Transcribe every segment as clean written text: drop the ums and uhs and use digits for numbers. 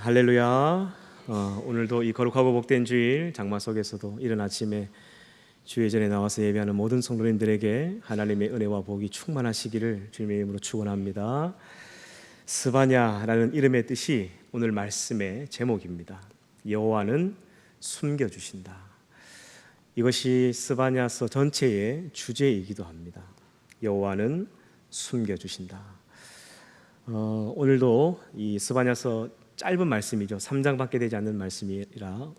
할렐루야. 오늘도 이 거룩하고 복된 주일 장마 속에서도 이른 아침에 주의 전에 나와서 예배하는 모든 성도님들에게 하나님의 은혜와 복이 충만하시기를 주님의 이름으로 축원합니다. 스바냐라는 이름의 뜻이 오늘 말씀의 제목입니다. 여호와는 숨겨주신다. 이것이 스바냐서 전체의 주제이기도 합니다. 여호와는 숨겨주신다. 오늘도 이 스바냐서 짧은 말씀이죠. 3장밖에 되지 않는 말씀이라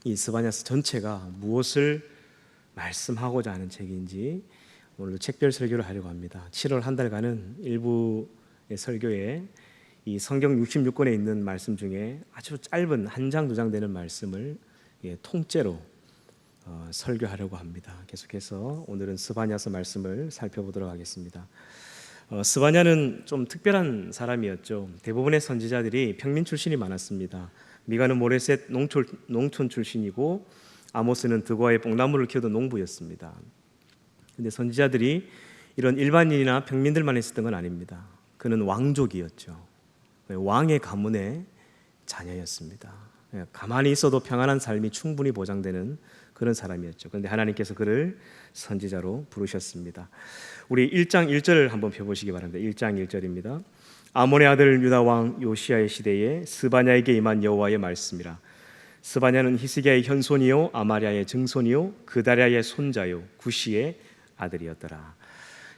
이 스바냐서 전체가 무엇을 말씀하고자 하는 책인지 오늘도 책별 설교를 하려고 합니다. 7월 한 달간은 일부의 설교에 이 성경 66권에 있는 말씀 중에 아주 짧은 한 장, 두 장 되는 말씀을 통째로 설교하려고 합니다. 계속해서 오늘은 스바냐서 말씀을 살펴보도록 하겠습니다. 스바냐는 좀 특별한 사람이었죠. 대부분의 선지자들이 평민 출신이 많았습니다. 미가는 모레셋 농촌 출신이고 아모스는 드고아의 뽕나무를 키우던 농부였습니다. 그런데 선지자들이 이런 일반인이나 평민들만 있었던 건 아닙니다. 그는 왕족이었죠. 왕의 가문의 자녀였습니다. 가만히 있어도 평안한 삶이 충분히 보장되는 그런 사람이었죠. 그런데 하나님께서 그를 선지자로 부르셨습니다. 우리 1장 1절을 한번 펴보시기 바랍니다. 1장 1절입니다. 아몬의 아들 유다 왕 요시야의 시대에 스바냐에게 임한 여호와의 말씀이라. 스바냐는 히스기야의 현손이요 아마랴의 증손이요 그다랴의 손자요 구시의 아들이었더라.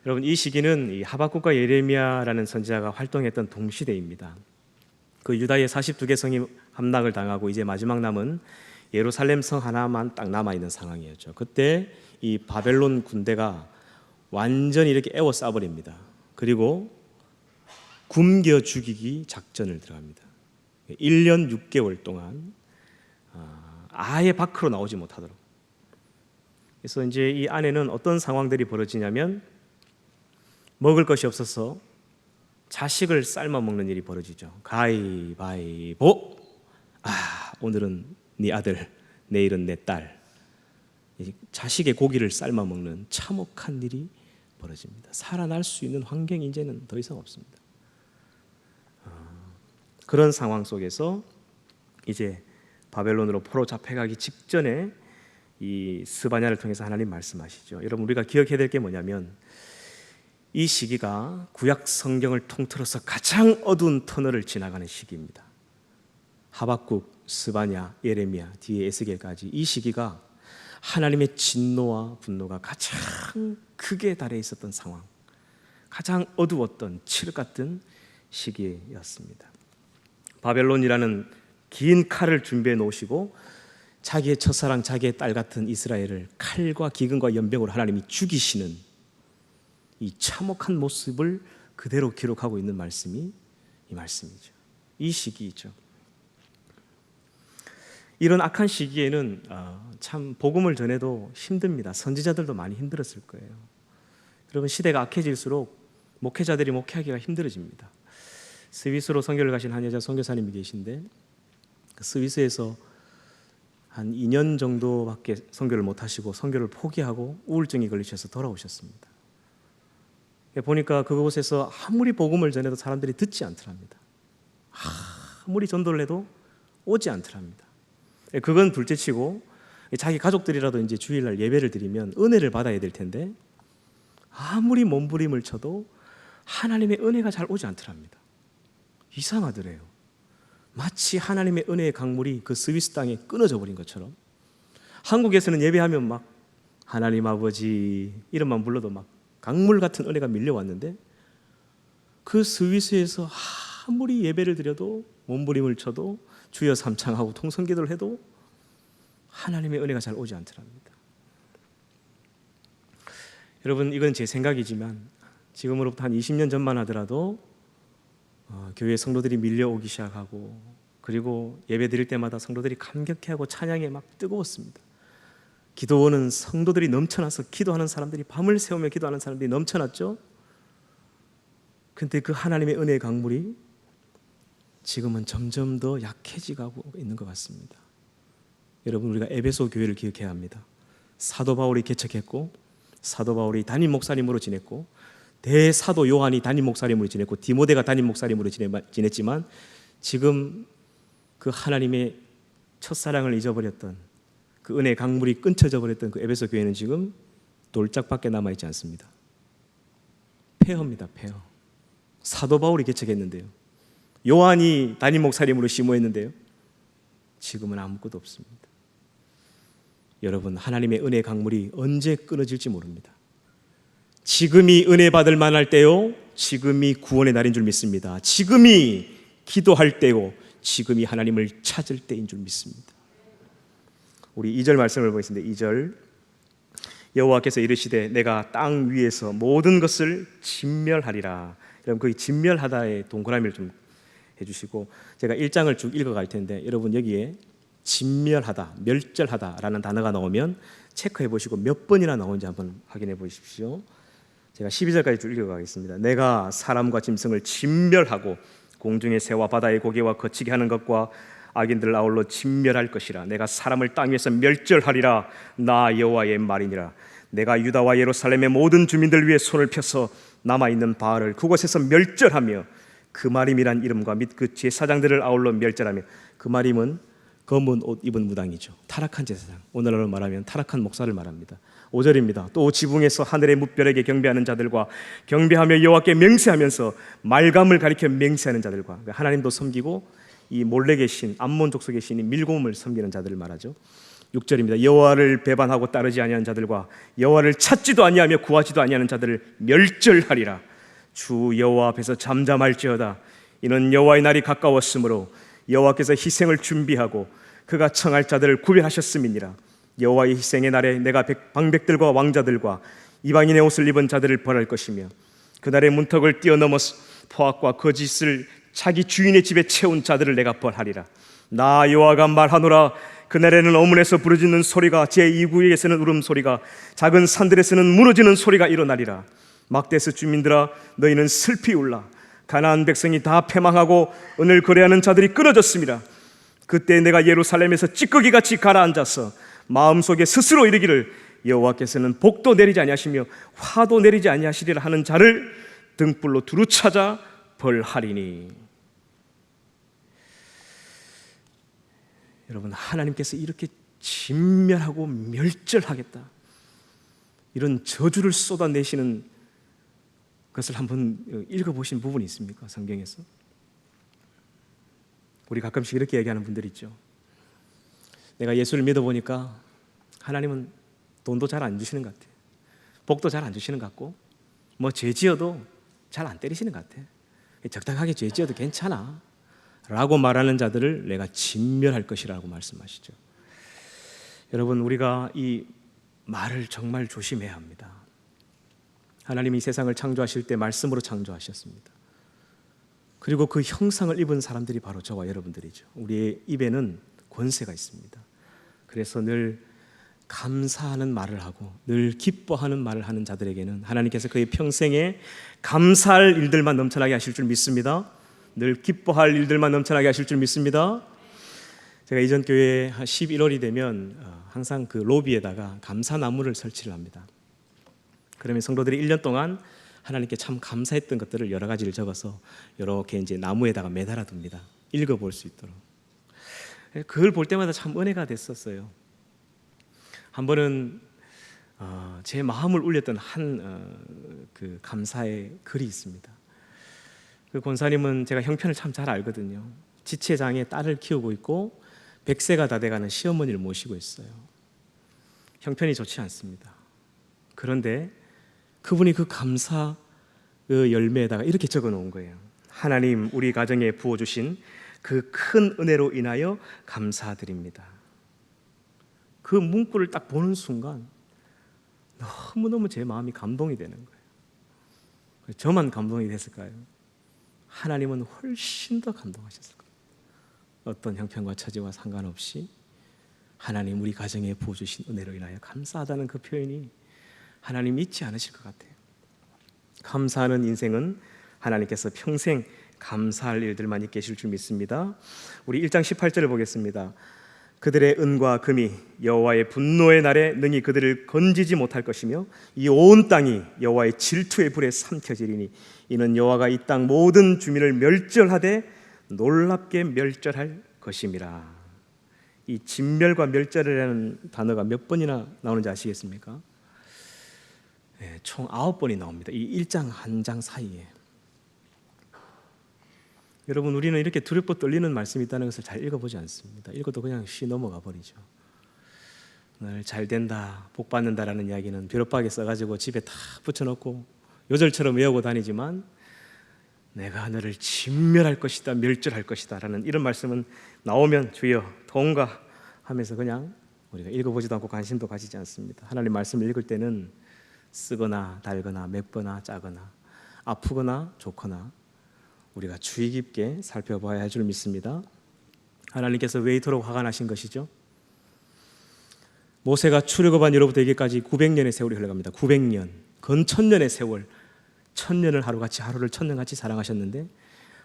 여러분, 이 시기는 이 하박국과 예레미야라는 선지자가 활동했던 동시대입니다. 그 유다의 42개 성이 함락을 당하고 이제 마지막 남은 예루살렘 성 하나만 딱 남아있는 상황이었죠. 그때 이 바벨론 군대가 완전히 이렇게 에워싸버립니다. 그리고 굶겨 죽이기 작전을 들어갑니다. 1년 6개월 동안 아예 밖으로 나오지 못하도록. 그래서 이제 이 안에는 어떤 상황들이 벌어지냐면 먹을 것이 없어서 자식을 삶아 먹는 일이 벌어지죠. 가위바위보. 오늘은 네 아들, 내일은 내 딸. 자식의 고기를 삶아 먹는 참혹한 일이 벌어집니다. 살아날 수 있는 환경이 이제는 더 이상 없습니다. 그런 상황 속에서 이제 바벨론으로 포로 잡혀가기 직전에 이 스바냐를 통해서 하나님 말씀하시죠. 여러분, 우리가 기억해야 될 게 뭐냐면 이 시기가 구약 성경을 통틀어서 가장 어두운 터널을 지나가는 시기입니다. 하박국, 스바냐, 예레미야, 뒤에 에스겔까지 이 시기가 하나님의 진노와 분노가 가장 크게 달해 있었던 상황, 가장 어두웠던 칠흑 같은 시기였습니다. 바벨론이라는 긴 칼을 준비해 놓으시고 자기의 첫사랑, 자기의 딸 같은 이스라엘을 칼과 기근과 연병으로 하나님이 죽이시는 이 참혹한 모습을 그대로 기록하고 있는 말씀이 이 말씀이죠. 이 시기이죠. 이런 악한 시기에는 참 복음을 전해도 힘듭니다. 선지자들도 많이 힘들었을 거예요. 여러분, 시대가 악해질수록 목회자들이 목회하기가 힘들어집니다. 스위스로 선교를 가신 한 여자 선교사님이 계신데 그 스위스에서 한 2년 정도밖에 선교를 못 하시고 선교를 포기하고 우울증이 걸리셔서 돌아오셨습니다. 보니까 그곳에서 아무리 복음을 전해도 사람들이 듣지 않더랍니다. 아무리 전도를 해도 오지 않더랍니다. 그건 둘째치고 자기 가족들이라도 이제 주일날 예배를 드리면 은혜를 받아야 될 텐데 아무리 몸부림을 쳐도 하나님의 은혜가 잘 오지 않더랍니다. 이상하더래요. 마치 하나님의 은혜의 강물이 그 스위스 땅에 끊어져 버린 것처럼 한국에서는 예배하면 막 하나님 아버지 이름만 불러도 막 강물 같은 은혜가 밀려왔는데 그 스위스에서 아무리 예배를 드려도 몸부림을 쳐도 주여 삼창하고 통성기도를 해도 하나님의 은혜가 잘 오지 않더랍니다. 여러분, 이건 제 생각이지만 지금으로부터 한 20년 전만 하더라도 교회 성도들이 밀려오기 시작하고 그리고 예배 드릴 때마다 성도들이 감격해하고 찬양에 막 뜨거웠습니다. 기도원은 성도들이 넘쳐나서 기도하는 사람들이 밤을 새우며 기도하는 사람들이 넘쳐났죠. 그런데 그 하나님의 은혜의 강물이 지금은 점점 더 약해지고 있는 것 같습니다. 여러분, 우리가 에베소 교회를 기억해야 합니다. 사도 바울이 개척했고 사도 바울이 담임 목사님으로 지냈고 대사도 요한이 담임 목사님으로 지냈고 디모데가 담임 목사님으로 지냈지만 지금 그 하나님의 첫사랑을 잊어버렸던 그 은혜의 강물이 끊쳐져 버렸던 그 에베소 교회는 지금 돌짝밖에 남아있지 않습니다. 폐허입니다. 폐허. 사도 바울이 개척했는데요. 요한이 담임 목사님으로 심호했는데요. 지금은 아무것도 없습니다. 여러분, 하나님의 은혜의 강물이 언제 끊어질지 모릅니다. 지금이 은혜 받을 만할 때요, 지금이 구원의 날인 줄 믿습니다. 지금이 기도할 때요, 지금이 하나님을 찾을 때인 줄 믿습니다. 우리 2절 말씀을 보겠습니다. 2절, 여호와께서 이르시되 내가 땅 위에서 모든 것을 진멸하리라. 여러분, 그 진멸하다의 동그라미를 좀 해주시고, 제가 1장을 쭉 읽어갈 텐데 여러분 여기에 진멸하다, 멸절하다라는 단어가 나오면 체크해 보시고 몇 번이나 나오는지 한번 확인해 보십시오. 제가 12절까지 쭉 읽어가겠습니다. 내가 사람과 짐승을 진멸하고 공중의 새와 바다의 고기와 거치게 하는 것과 악인들을 아울러 진멸할 것이라. 내가 사람을 땅 위에서 멸절하리라. 나 여호와의 말이니라. 내가 유다와 예루살렘의 모든 주민들 위에 손을 펴서 남아있는 바알을 그곳에서 멸절하며 그마림이란 이름과 및 그 제사장들을 아울러 멸절하며, 그마림은 검은 옷 입은 무당이죠. 타락한 제사장, 오늘날로 말하면 타락한 목사를 말합니다. 5절입니다. 또 지붕에서 하늘의 뭇별에게 경배하는 자들과 경배하며 여호와께 맹세하면서 말감을 가리켜 맹세하는 자들과, 하나님도 섬기고 이 몰렉의 신, 암몬 족속의 신인 밀곰을 섬기는 자들을 말하죠. 6절입니다. 여호와를 배반하고 따르지 아니하는 자들과 여호와를 찾지도 아니하며 구하지도 아니하는 자들을 멸절하리라. 주 여호와 앞에서 잠잠할지어다. 이는 여호와의 날이 가까웠으므로 여호와께서 희생을 준비하고 그가 청할 자들을 구별하셨음이니라. 여호와의 희생의 날에 내가 방백들과 왕자들과 이방인의 옷을 입은 자들을 벌할 것이며, 그날의 문턱을 뛰어넘어서 포악과 거짓을 자기 주인의 집에 채운 자들을 내가 벌하리라. 나 여호와가 말하노라. 그날에는 어문에서 부르짖는 소리가, 제2구역에서는 울음소리가, 작은 산들에서는 무너지는 소리가 일어나리라. 막대스 주민들아, 너희는 슬피 울라. 가나안 백성이 다 패망하고 은을 거래하는 자들이 끊어졌습니다. 그때 내가 예루살렘에서 찌꺼기같이 가라앉아서 마음속에 스스로 이르기를, 여호와께서는 복도 내리지 아니하시며 화도 내리지 아니하시리라 하는 자를 등불로 두루 찾아 벌하리니. 여러분, 하나님께서 이렇게 진멸하고 멸절하겠다, 이런 저주를 쏟아내시는 것을 한번 읽어보신 부분이 있습니까? 성경에서. 우리 가끔씩 이렇게 얘기하는 분들이 있죠. 내가 예수를 믿어보니까 하나님은 돈도 잘 안 주시는 것 같아, 복도 잘 안 주시는 것 같고, 뭐 죄 지어도 잘 안 때리시는 것 같아, 적당하게 죄 지어도 괜찮아 라고 말하는 자들을 내가 진멸할 것이라고 말씀하시죠. 여러분, 우리가 이 말을 정말 조심해야 합니다. 하나님이 세상을 창조하실 때 말씀으로 창조하셨습니다. 그리고 그 형상을 입은 사람들이 바로 저와 여러분들이죠. 우리의 입에는 권세가 있습니다. 그래서 늘 감사하는 말을 하고 늘 기뻐하는 말을 하는 자들에게는 하나님께서 그의 평생에 감사할 일들만 넘쳐나게 하실 줄 믿습니다. 늘 기뻐할 일들만 넘쳐나게 하실 줄 믿습니다. 제가 이전 교회에 11월이 되면 항상 그 로비에다가 감사나무를 설치를 합니다. 그러면 성도들이 1년 동안 하나님께 참 감사했던 것들을 여러 가지를 적어서 이렇게 이제 나무에다가 매달아 둡니다. 읽어볼 수 있도록. 그걸 볼 때마다 참 은혜가 됐었어요. 한 번은 제 마음을 울렸던 그 감사의 글이 있습니다. 그 권사님은 제가 형편을 참 잘 알거든요. 지체장애 딸을 키우고 있고 100세가 다 돼가는 시어머니를 모시고 있어요. 형편이 좋지 않습니다. 그런데 그분이 그 감사 그 열매에다가 이렇게 적어 놓은 거예요. 하나님, 우리 가정에 부어주신 그 큰 은혜로 인하여 감사드립니다. 그 문구를 딱 보는 순간 너무너무 제 마음이 감동이 되는 거예요. 저만 감동이 됐을까요? 하나님은 훨씬 더 감동하셨을 겁니다. 어떤 형편과 처지와 상관없이 하나님, 우리 가정에 부어주신 은혜로 인하여 감사하다는 그 표현이 하나님 잊지 않으실 것 같아요. 감사하는 인생은 하나님께서 평생 감사할 일들만 있게 하실 줄 믿습니다. 우리 1장 18절을 보겠습니다. 그들의 은과 금이 여호와의 분노의 날에 능히 그들을 건지지 못할 것이며 이 온 땅이 여호와의 질투의 불에 삼켜지리니 이는 여호와가 이 땅 모든 주민을 멸절하되 놀랍게 멸절할 것임이라. 이 진멸과 멸절이라는 단어가 몇 번이나 나오는지 아시겠습니까? 네, 총 9번이 나옵니다. 이 1장 1장 사이에. 여러분, 우리는 이렇게 두렵고 떨리는 말씀이 있다는 것을 잘 읽어보지 않습니다. 읽어도 그냥 쉬 넘어가 버리죠. 오늘 잘 된다, 복 받는다라는 이야기는 벼룩박에 써가지고 집에 다 붙여놓고 요절처럼 외우고 다니지만 내가 너를 진멸할 것이다, 멸절할 것이다 라는 이런 말씀은 나오면 주여 통과 하면서 그냥 우리가 읽어보지도 않고 관심도 가지지 않습니다. 하나님 말씀을 읽을 때는 쓰거나 달거나 맵거나 짜거나 아프거나 좋거나 우리가 주의 깊게 살펴봐야 할 줄 믿습니다. 하나님께서 왜 이토록 화가 나신 것이죠? 모세가 출애굽한 이로부터 여기까지 900년의 세월이 흘러갑니다. 900년, 건 1000년의 세월, 1000년을 하루같이, 하루를 1000년같이 사랑하셨는데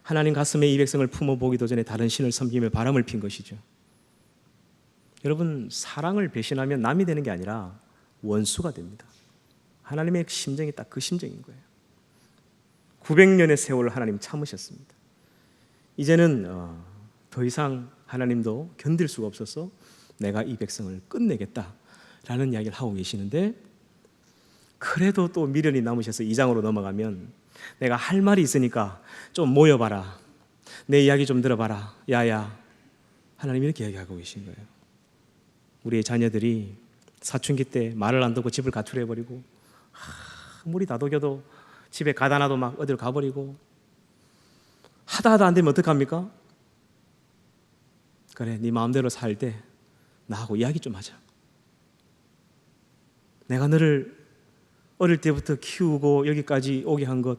하나님 가슴에 이 백성을 품어보기도 전에 다른 신을 섬기며 바람을 핀 것이죠. 여러분, 사랑을 배신하면 남이 되는 게 아니라 원수가 됩니다. 하나님의 심정이 딱 그 심정인 거예요. 900년의 세월을 하나님 참으셨습니다. 이제는 더 이상 하나님도 견딜 수가 없어서 내가 이 백성을 끝내겠다라는 이야기를 하고 계시는데, 그래도 또 미련이 남으셔서 2장으로 넘어가면 내가 할 말이 있으니까 좀 모여봐라, 내 이야기 좀 들어봐라, 야야. 하나님이 이렇게 이야기하고 계신 거예요. 우리의 자녀들이 사춘기 때 말을 안 듣고 집을 가출해버리고 아무리 다독여도 집에 가다 놔도 막 어디로 가버리고 하다 안 되면 어떡합니까? 그래, 네 마음대로 살 때 나하고 이야기 좀 하자. 내가 너를 어릴 때부터 키우고 여기까지 오게 한 것,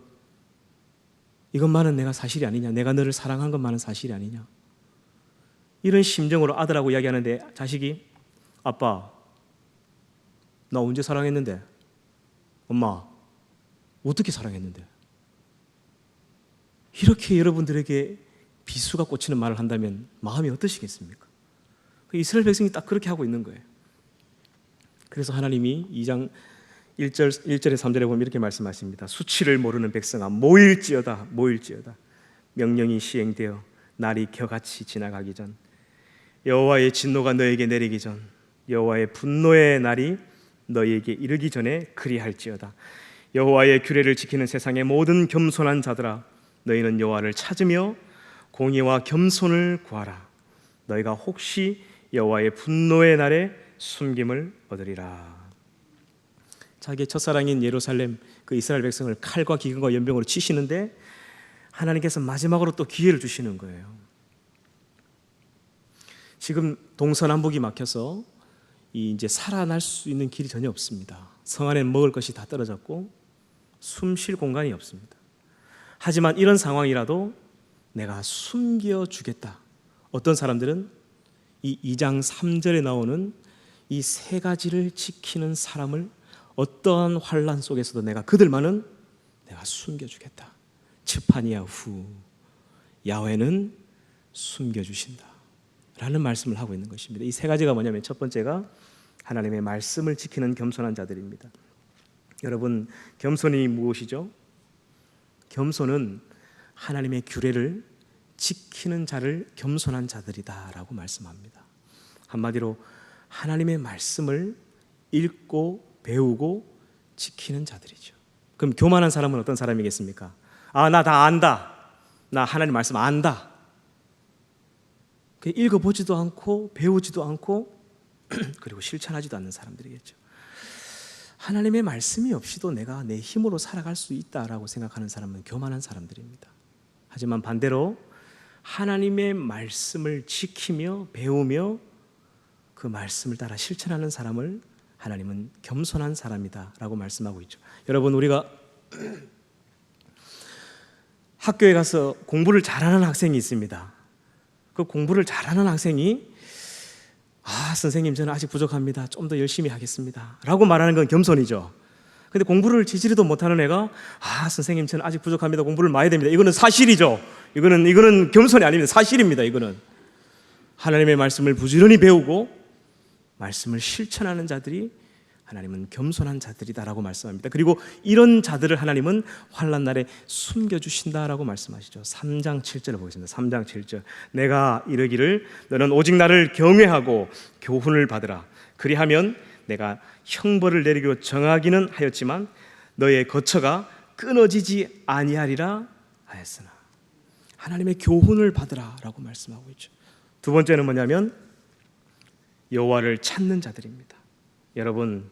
이것만은 내가 사실이 아니냐, 내가 너를 사랑한 것만은 사실이 아니냐, 이런 심정으로 아들하고 이야기하는데 자식이 아빠, 나 언제 사랑했는데? 엄마, 어떻게 사랑했는데? 이렇게 여러분들에게 비수가 꽂히는 말을 한다면 마음이 어떠시겠습니까? 이스라엘 백성이 딱 그렇게 하고 있는 거예요. 그래서 하나님이 2장 1절에 3절에 보면 이렇게 말씀하십니다. 수치를 모르는 백성아, 모일지어다, 모일지어다. 명령이 시행되어 날이 겨같이 지나가기 전, 여호와의 진노가 너에게 내리기 전, 여호와의 분노의 날이 너에게 이르기 전에 그리할지어다. 여호와의 규례를 지키는 세상의 모든 겸손한 자들아, 너희는 여호와를 찾으며 공의와 겸손을 구하라. 너희가 혹시 여호와의 분노의 날에 숨김을 얻으리라. 자기의 첫사랑인 예루살렘 그 이스라엘 백성을 칼과 기근과 연병으로 치시는데 하나님께서 마지막으로 또 기회를 주시는 거예요. 지금 동서남북이 막혀서 이제 살아날 수 있는 길이 전혀 없습니다. 성 안에 먹을 것이 다 떨어졌고 숨 쉴 공간이 없습니다. 하지만 이런 상황이라도 내가 숨겨주겠다. 어떤 사람들은 이 2장 3절에 나오는 이 세 가지를 지키는 사람을 어떠한 환난 속에서도 내가 그들만은 내가 숨겨주겠다. 츠파니아 후, 야훼는 숨겨주신다 라는 말씀을 하고 있는 것입니다. 이 세 가지가 뭐냐면, 첫 번째가 하나님의 말씀을 지키는 겸손한 자들입니다. 여러분, 겸손이 무엇이죠? 겸손은 하나님의 규례를 지키는 자를 겸손한 자들이다 라고 말씀합니다. 한마디로 하나님의 말씀을 읽고 배우고 지키는 자들이죠. 그럼 교만한 사람은 어떤 사람이겠습니까? 아, 나 다 안다, 나 하나님 말씀 안다. 읽어보지도 않고 배우지도 않고 그리고 실천하지도 않는 사람들이겠죠. 하나님의 말씀이 없이도 내가 내 힘으로 살아갈 수 있다라고 생각하는 사람은 교만한 사람들입니다. 하지만 반대로 하나님의 말씀을 지키며 배우며 그 말씀을 따라 실천하는 사람을 하나님은 겸손한 사람이다 라고 말씀하고 있죠. 여러분, 우리가 학교에 가서 공부를 잘하는 학생이 있습니다. 그 공부를 잘하는 학생이 선생님, 저는 아직 부족합니다, 좀 더 열심히 하겠습니다 라고 말하는 건 겸손이죠. 근데 공부를 지지리도 못하는 애가 선생님, 저는 아직 부족합니다, 공부를 많이 됩니다, 이거는 사실이죠. 이거는 겸손이 아닙니다. 사실입니다. 이거는 하나님의 말씀을 부지런히 배우고 말씀을 실천하는 자들이 하나님은 겸손한 자들이다라고 말씀합니다. 그리고 이런 자들을 하나님은 환난 날에 숨겨주신다라고 말씀하시죠. 3장 7절을 보겠습니다. 3장 7절, 내가 이르기를 너는 오직 나를 경외하고 교훈을 받으라. 그리하면 내가 형벌을 내리고 정하기는 하였지만 너의 거처가 끊어지지 아니하리라 하였으나. 하나님의 교훈을 받으라라고 말씀하고 있죠. 두 번째는 뭐냐면 여호와를 찾는 자들입니다. 여러분,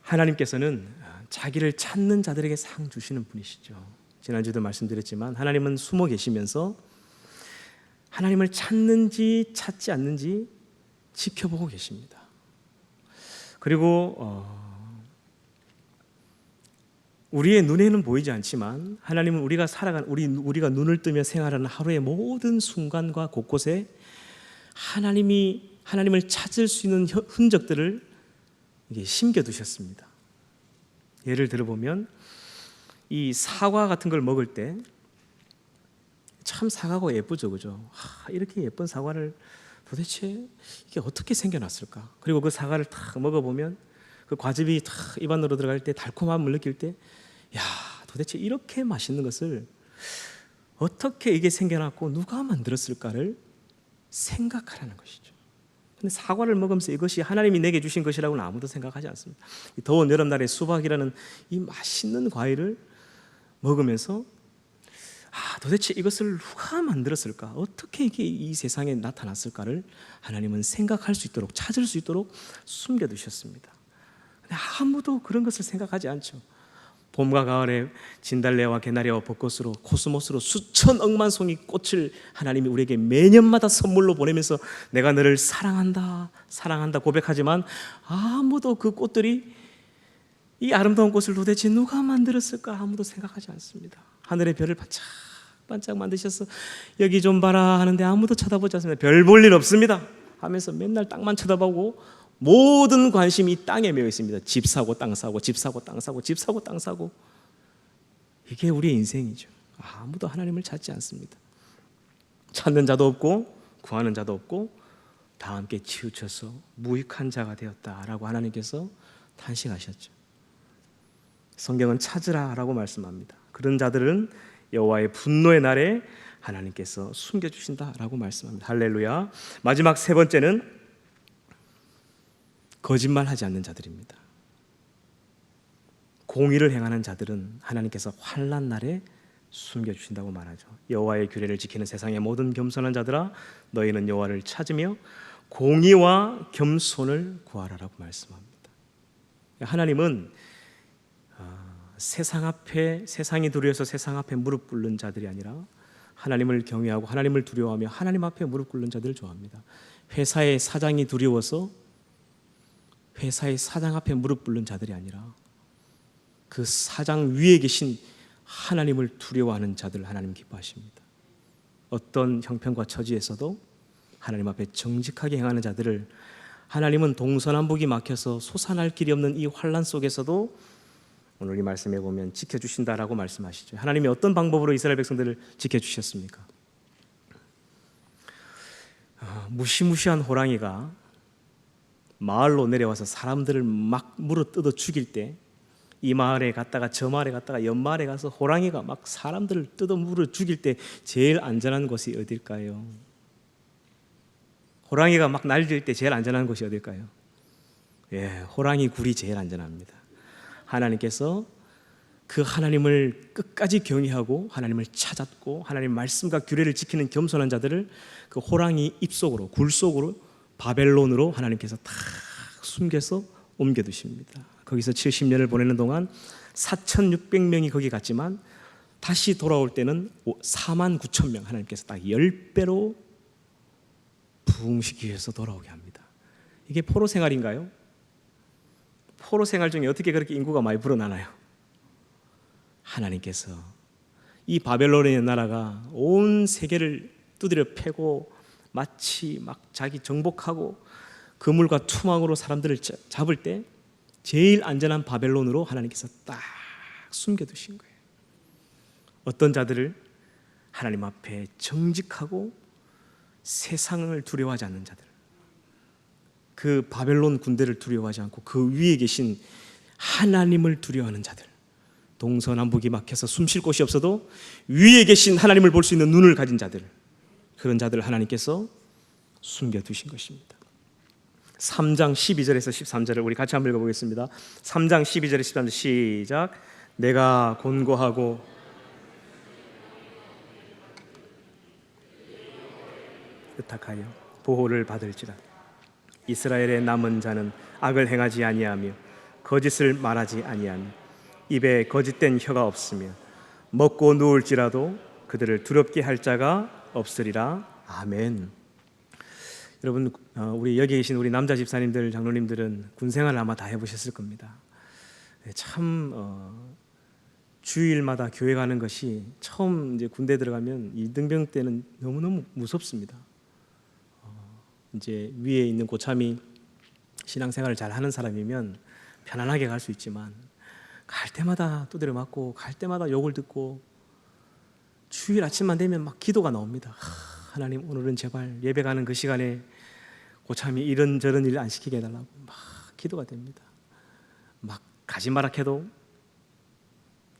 하나님께서는 자기를 찾는 자들에게 상 주시는 분이시죠. 지난주도 말씀드렸지만 하나님은 숨어 계시면서 하나님을 찾는지 찾지 않는지 지켜보고 계십니다. 그리고 우리의 눈에는 보이지 않지만 하나님은 우리가 우리가 눈을 뜨며 생활하는 하루의 모든 순간과 곳곳에 하나님을 찾을 수 있는 흔적들을 심겨두셨습니다. 예를 들어보면 이 사과 같은 걸 먹을 때 참 사과가 예쁘죠, 그죠? 이렇게 예쁜 사과를 도대체 이게 어떻게 생겨났을까? 그리고 그 사과를 탁 먹어보면 그 과즙이 탁 입안으로 들어갈 때 달콤함을 느낄 때, 야, 도대체 이렇게 맛있는 것을 어떻게 이게 생겨났고 누가 만들었을까를 생각하라는 것이죠. 근데 사과를 먹으면서 이것이 하나님이 내게 주신 것이라고는 아무도 생각하지 않습니다. 이 더운 여름날에 수박이라는 이 맛있는 과일을 먹으면서 도대체 이것을 누가 만들었을까? 어떻게 이게 이 세상에 나타났을까를 하나님은 생각할 수 있도록, 찾을 수 있도록 숨겨두셨습니다. 근데 아무도 그런 것을 생각하지 않죠. 봄과 가을에 진달래와 개나리와 벚꽃으로, 코스모스로 수천억만 송이 꽃을 하나님이 우리에게 매년마다 선물로 보내면서 내가 너를 사랑한다, 사랑한다 고백하지만 아무도 그 꽃들이, 이 아름다운 꽃을 도대체 누가 만들었을까 아무도 생각하지 않습니다. 하늘의 별을 반짝반짝 만드셔서 여기 좀 봐라 하는데 아무도 쳐다보지 않습니다. 별 볼 일 없습니다 하면서 맨날 땅만 쳐다보고 모든 관심이 이 땅에 매여 있습니다. 집 사고 땅 사고, 집 사고 땅 사고, 집 사고 땅 사고. 이게 우리의 인생이죠. 아무도 하나님을 찾지 않습니다. 찾는 자도 없고 구하는 자도 없고 다 함께 치우쳐서 무익한 자가 되었다라고 하나님께서 탄식하셨죠. 성경은 찾으라라고 말씀합니다. 그런 자들은 여호와의 분노의 날에 하나님께서 숨겨주신다라고 말씀합니다. 할렐루야. 마지막 세 번째는 거짓말하지 않는 자들입니다. 공의를 행하는 자들은 하나님께서 환난 날에 숨겨주신다고 말하죠. 여호와의 규례를 지키는 세상의 모든 겸손한 자들아, 너희는 여호와를 찾으며 공의와 겸손을 구하라라고 말씀합니다. 하나님은 세상이 두려워서 세상 앞에 무릎 꿇는 자들이 아니라 하나님을 경외하고 하나님을 두려워하며 하나님 앞에 무릎 꿇는 자들을 좋아합니다. 회사의 사장이 두려워서 회사의 사장 앞에 무릎 꿇는 자들이 아니라 그 사장 위에 계신 하나님을 두려워하는 자들을 하나님 기뻐하십니다. 어떤 형편과 처지에서도 하나님 앞에 정직하게 행하는 자들을 하나님은 동서남북이 막혀서 솟아날 길이 없는 이 환난 속에서도 오늘 이 말씀에 보면 지켜주신다라고 말씀하시죠. 하나님이 어떤 방법으로 이스라엘 백성들을 지켜주셨습니까? 무시무시한 호랑이가 마을로 내려와서 사람들을 막 물어뜯어 죽일 때 이 마을에 갔다가 저 마을에 갔다가 옆 마을에 가서 호랑이가 막 사람들을 뜯어 물어 죽일 때 제일 안전한 곳이 어딜까요? 호랑이가 막 날릴 때 제일 안전한 곳이 어딜까요? 호랑이 굴이 제일 안전합니다. 하나님께서 그 하나님을 끝까지 경외하고 하나님을 찾았고 하나님 말씀과 규례를 지키는 겸손한 자들을 그 호랑이 입속으로, 굴 속으로, 바벨론으로 하나님께서 다 숨겨서 옮겨두십니다. 거기서 70년을 보내는 동안 4,600명이 거기 갔지만 다시 돌아올 때는 49,000명 하나님께서 딱 10배로 부흥시키기 위해서 돌아오게 합니다. 이게 포로 생활인가요? 포로 생활 중에 어떻게 그렇게 인구가 많이 불어나나요? 하나님께서 이 바벨론의 나라가 온 세계를 두드려 패고 마치 막 자기 정복하고 그물과 투망으로 사람들을 잡을 때 제일 안전한 바벨론으로 하나님께서 딱 숨겨두신 거예요. 어떤 자들을 하나님 앞에 정직하고 세상을 두려워하지 않는 자들, 그 바벨론 군대를 두려워하지 않고 그 위에 계신 하나님을 두려워하는 자들, 동서남북이 막혀서 숨 쉴 곳이 없어도 위에 계신 하나님을 볼 수 있는 눈을 가진 자들, 그런 자들을 하나님께서 숨겨두신 것입니다. 3장 12절에서 13절을 우리 같이 한번 읽어보겠습니다. 3장 12절에서 13절 시작. 내가 권고하고 의탁하여 보호를 받을지라. 이스라엘의 남은 자는 악을 행하지 아니하며 거짓을 말하지 아니하며 입에 거짓된 혀가 없으며 먹고 누울지라도 그들을 두렵게 할 자가 없으리라. 아멘. 여러분, 우리 여기 계신 우리 남자 집사님들, 장로님들은 군 생활을 아마 다 해보셨을 겁니다. 참 주일마다 교회 가는 것이 처음 이제 군대 들어가면 이등병 때는 너무너무 무섭습니다. 이제 위에 있는 고참이 신앙생활을 잘 하는 사람이면 편안하게 갈 수 있지만 갈 때마다 두드려 맞고 갈 때마다 욕을 듣고 주일 아침만 되면 막 기도가 나옵니다. 하나님, 오늘은 제발 예배 가는 그 시간에 고참이 이런저런 일 안 시키게 해달라고 막 기도가 됩니다. 막 가지 마라 해도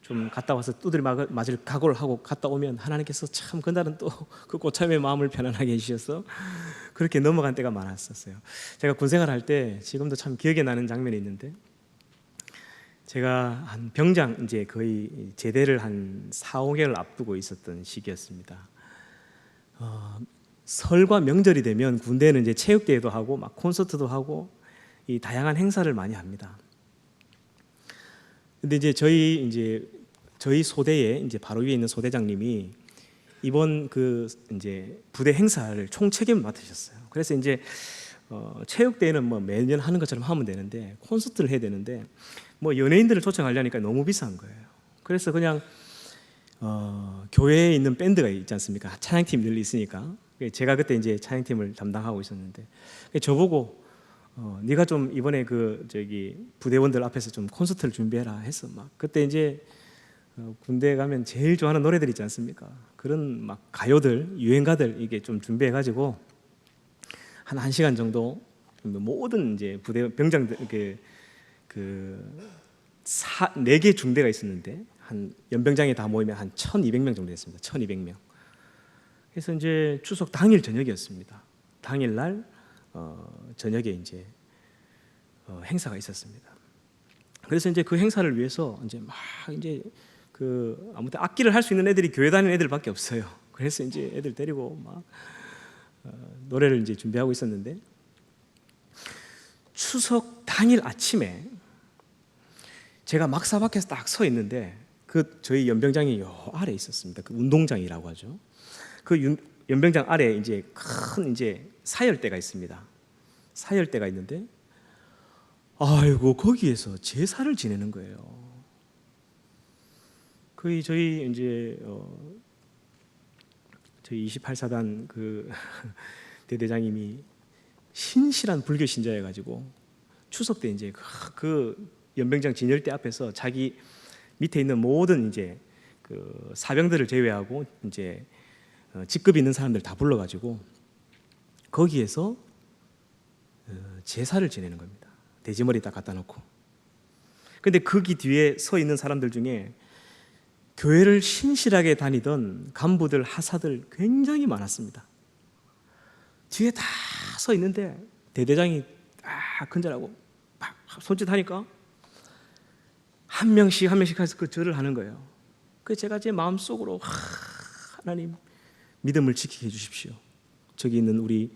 좀 갔다 와서 두드려 맞을 각오를 하고 갔다 오면 하나님께서 참 그날은 또 그 고참의 마음을 편안하게 해주셔서 그렇게 넘어간 때가 많았었어요. 제가 군생활 할 때 지금도 참 기억에 나는 장면이 있는데, 제가 한 병장 이제 거의 제대를 한 4, 5개월 앞두고 있었던 시기였습니다. 설과 명절이 되면 군대는 이제 체육대회도 하고 막 콘서트도 하고 이 다양한 행사를 많이 합니다. 근데 이제 저희 소대에 이제 바로 위에 있는 소대장님이 이번 그 이제 부대 행사를 총책임을 맡으셨어요. 그래서 이제 체육대회는 뭐 매년 하는 것처럼 하면 되는데 콘서트를 해야 되는데 뭐 연예인들을 초청하려니까 너무 비싼 거예요. 그래서 그냥 교회에 있는 밴드가 있지 않습니까? 찬양팀 늘 있으니까 제가 그때 이제 찬양팀을 담당하고 있었는데 저보고 네가 좀 이번에 그 저기 부대원들 앞에서 좀 콘서트를 준비해라 해서 막 그때 이제 군대에 가면 제일 좋아하는 노래들 있지 않습니까? 그런 막 가요들, 유행가들 이게 좀 준비해가지고 한 1시간 정도 모든 이제 부대 병장들 그 4개 중대가 있었는데 한 연병장에 다 모이면 한 1,200명 정도 됐습니다. 1,200명. 그래서 이제 추석 당일 저녁이었습니다. 당일날 저녁에 이제 행사가 있었습니다. 그래서 이제 그 행사를 위해서 이제 막 이제 그 아무튼 악기를 할 수 있는 애들이 교회 다니는 애들밖에 없어요. 그래서 이제 애들 데리고 막 노래를 이제 준비하고 있었는데 추석 당일 아침에 제가 막사 밖에서 딱 서 있는데 그 저희 연병장이 요 아래 있었습니다. 그 운동장이라고 하죠. 그 연병장 아래 이제 큰 이제 사열대가 있습니다. 사열대가 있는데 아이고 거기에서 제사를 지내는 거예요. 거의 저희 이제 저희 28사단 그 대대장님이 신실한 불교 신자여 가지고 추석 때 이제 그 연병장 진열대 앞에서 자기 밑에 있는 모든 이제 그 사병들을 제외하고 이제 직급 있는 사람들 다 불러가지고 거기에서 제사를 지내는 겁니다. 돼지머리 딱 갖다 놓고. 근데 거기 뒤에 서 있는 사람들 중에 교회를 신실하게 다니던 간부들, 하사들 굉장히 많았습니다. 뒤에 다 서 있는데 대대장이 딱 근절하고 막 손짓하니까 한 명씩 해서 그 절을 하는 거예요. 그래서 제가 제 마음속으로 하나님 믿음을 지키게 해주십시오. 저기 있는 우리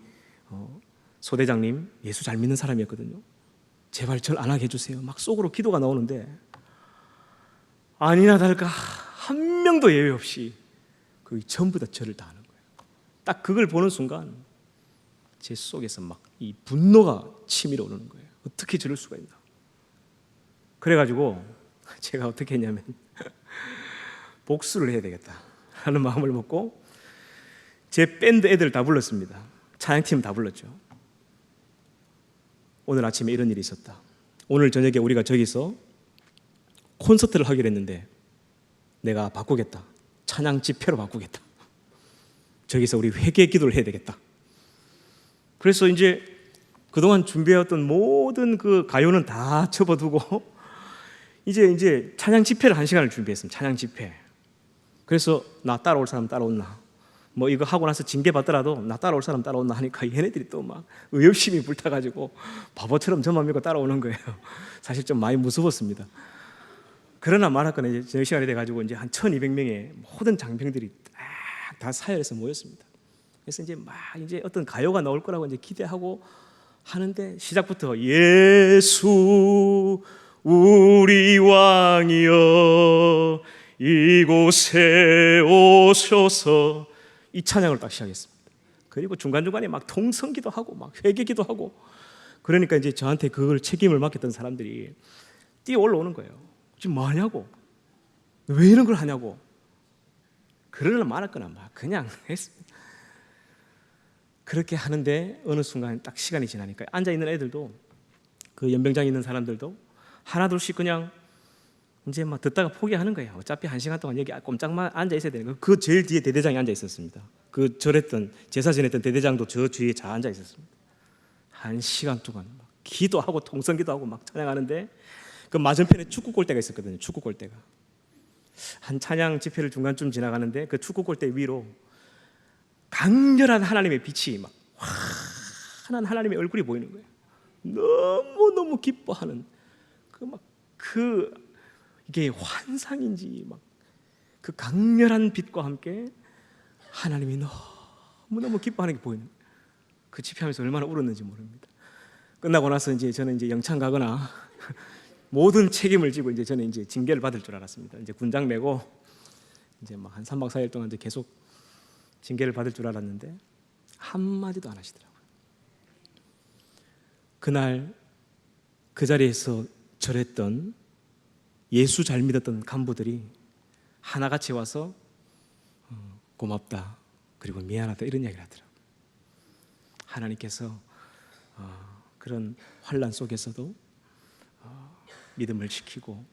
소대장님 예수 잘 믿는 사람이었거든요. 제발 절 안 하게 해주세요. 막 속으로 기도가 나오는데 아니나 다를까 한 명도 예외 없이 거의 전부 다 절을 다 하는 거예요. 딱 그걸 보는 순간 제 속에서 막 이 분노가 치밀어 오르는 거예요. 어떻게 저럴 수가 있나. 그래가지고 제가 어떻게 했냐면 복수를 해야 되겠다 하는 마음을 먹고 제 밴드 애들 다 불렀습니다. 찬양팀 다 불렀죠. 오늘 아침에 이런 일이 있었다. 오늘 저녁에 우리가 저기서 콘서트를 하기로 했는데 내가 바꾸겠다. 찬양 집회로 바꾸겠다. 저기서 우리 회개 기도를 해야 되겠다. 그래서 이제 그동안 준비해왔던 모든 그 가요는 다 접어두고 이제 찬양 집회를 1시간을 준비했습니다. 찬양 집회. 그래서 나 따라올 사람 따라온나, 뭐 이거 하고 나서 징계 받더라도 나 따라올 사람 따라온나 하니까 얘네들이 또 막 의협심이 불타가지고 바보처럼 저만 믿고 따라오는 거예요. 사실 좀 많이 무서웠습니다. 그러나 말할 거는 이제 저녁 시간이 돼가지고 이제 한 1,200명의 모든 장병들이 다 사열해서 모였습니다. 그래서 이제 어떤 가요가 나올 거라고 이제 기대하고 하는데, 시작부터 예수 우리 왕이여 이곳에 오셔서, 이 찬양을 딱 시작했습니다. 그리고 중간중간에 막 통성기도 하고 막 회개기도 하고, 그러니까 이제 저한테 그걸 책임을 맡겼던 사람들이 뛰어 올라오는 거예요. 지금 뭐 하냐고, 왜 이런 걸 하냐고. 그러나 말할 거나 막 그냥 했습니다. 그렇게 하는데 어느 순간 딱 시간이 지나니까 앉아있는 애들도, 그 연병장에 있는 사람들도 하나둘씩 그냥 이제 막 듣다가 포기하는 거예요. 어차피 1시간 동안 여기 꼼짝만 앉아 있어야 되는 거예요. 그 제일 뒤에 대대장이 앉아 있었습니다. 그 절했던, 제사 지냈던 대대장도 저 뒤에 잘 앉아 있었습니다. 1시간 동안 막 기도하고 통성기도 하고 막 찬양하는데, 그 맞은편에 축구 골대가 있었거든요. 축구 골대가. 한 찬양 집회를 중간쯤 지나가는데 그 축구 골대 위로 강렬한 하나님의 빛이, 막 환한 하나님의 얼굴이 보이는 거예요. 너무 기뻐하는 이게 환상인지 막 그 강렬한 빛과 함께 하나님이 너무 기뻐하는 게 보이는 거예요. 그 집회하면서 얼마나 울었는지 모릅니다. 끝나고 나서 이제 저는 이제 영창 가거나 모든 책임을 지고 이제 저는 이제 징계를 받을 줄 알았습니다. 이제 군장 메고 이제 막 한 3박 4일 동안 이제 계속 징계를 받을 줄 알았는데 한마디도 안 하시더라고요. 그날 그 자리에서 절했던, 예수 잘 믿었던 간부들이 하나같이 와서 고맙다, 그리고 미안하다, 이런 이야기를 하더라고요. 하나님께서 그런 환난 속에서도 믿음을 지키고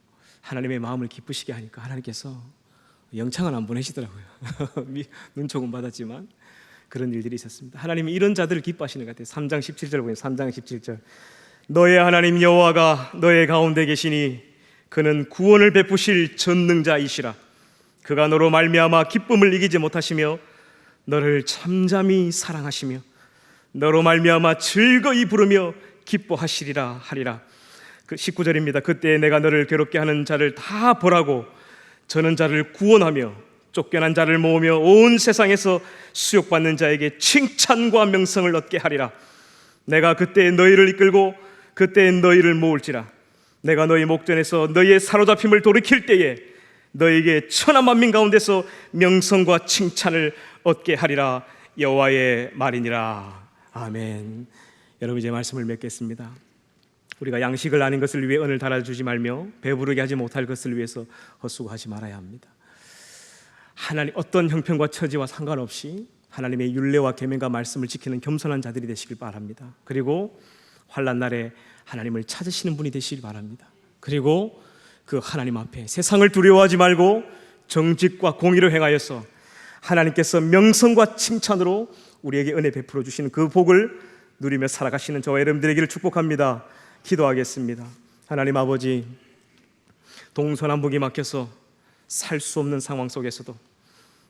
하나님의 마음을 기쁘시게 하니까 하나님께서 영창은 안 보내시더라고요. 눈총은 받았지만 그런 일들이 있었습니다. 하나님이 이런 자들을 기뻐하시는 것 같아요. 3장 17절 보면, 3장 17절, 너의 하나님 여호와가 너의 가운데 계시니 그는 구원을 베푸실 전능자이시라. 그가 너로 말미암아 기쁨을 이기지 못하시며 너를 잠잠히 사랑하시며 너로 말미암아 즐거이 부르며 기뻐하시리라 하리라. 그 19절입니다. 그때 내가 너를 괴롭게 하는 자를 다 벌하고 저는 자를 구원하며 쫓겨난 자를 모으며 온 세상에서 수욕받는 자에게 칭찬과 명성을 얻게 하리라. 내가 그때 너희를 이끌고 그때 너희를 모을지라. 내가 너희 목전에서 너희의 사로잡힘을 돌이킬 때에 너희에게 천하 만민 가운데서 명성과 칭찬을 얻게 하리라. 여호와의 말이니라. 아멘. 여러분, 이제 말씀을 맺겠습니다. 우리가 양식을 아닌 것을 위해 은을 달아주지 말며 배부르게 하지 못할 것을 위해서 헛수고하지 말아야 합니다. 하나님, 어떤 형편과 처지와 상관없이 하나님의 율례와 계명과 말씀을 지키는 겸손한 자들이 되시길 바랍니다. 그리고 환난 날에 하나님을 찾으시는 분이 되시길 바랍니다. 그리고 그 하나님 앞에 세상을 두려워하지 말고 정직과 공의를 행하여서 하나님께서 명성과 칭찬으로 우리에게 은혜 베풀어 주시는 그 복을 누리며 살아가시는 저와 여러분들에게를 축복합니다. 기도하겠습니다. 하나님 아버지, 동서남북이 막혀서 살 수 없는 상황 속에서도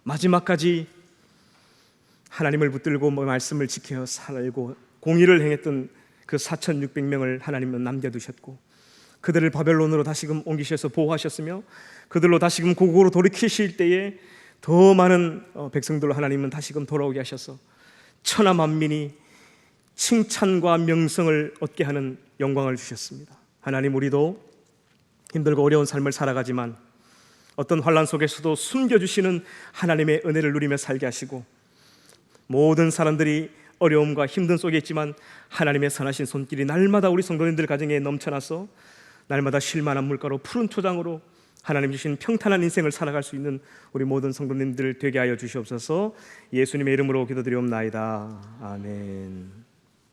마지막까지 하나님을 붙들고 말씀을 지켜 살고 공의를 행했던 그 4,600명을 하나님은 남겨두셨고, 그들을 바벨론으로 다시금 옮기셔서 보호하셨으며 그들로 다시금 고국으로 돌이키실 때에 더 많은 백성들로 하나님은 다시금 돌아오게 하셔서 천하 만민이 칭찬과 명성을 얻게 하는 영광을 주셨습니다. 하나님, 우리도 힘들고 어려운 삶을 살아가지만 어떤 환난 속에서도 숨겨주시는 하나님의 은혜를 누리며 살게 하시고, 모든 사람들이 어려움과 힘든 속에 있지만 하나님의 선하신 손길이 날마다 우리 성도님들 가정에 넘쳐나서 날마다 쉴만한 물가로 푸른 초장으로 하나님 주신 평탄한 인생을 살아갈 수 있는 우리 모든 성도님들 되게 하여 주시옵소서. 예수님의 이름으로 기도드리옵나이다. 아멘.